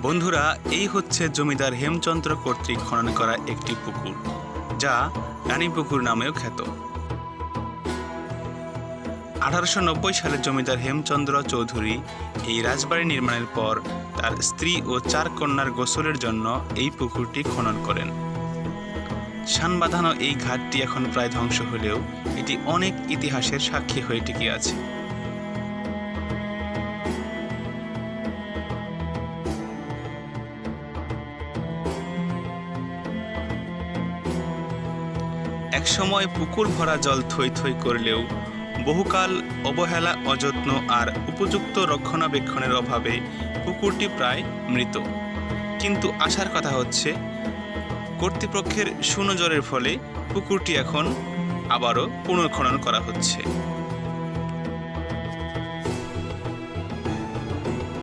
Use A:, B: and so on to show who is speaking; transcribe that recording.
A: বন্ধুরা, এই হচ্ছে জমিদার হেমচন্দ্র কর্তৃক খনন করা একটি পুকুর, যা রানী পুকুর নামেও খ্যাত। 1890 সালে জমিদার হেমচন্দ্র চৌধুরী এই রাজবাড়ি নির্মাণের পর তার স্ত্রী ও 4 কন্যার গোসলের জন্য এই পুকুরটি খনন করেন। শান বাঁধানো এই ঘাটটি এখন প্রায় ধ্বংস হলেও এটি অনেক ইতিহাসের সাক্ষী হয়ে টিকে আছে। একসময় পুকুর ভরা জল থই থই করলেও বহুকাল অবহেলা, অযত্ন আর উপযুক্ত রক্ষণাবেক্ষণের অভাবে পুকুরটি প্রায় মৃত। কিন্তু আশার কথা হচ্ছে, কর্তৃপক্ষের সুনজরের ফলে পুকুরটি এখন আবারও পুনর্খনন করা হচ্ছে।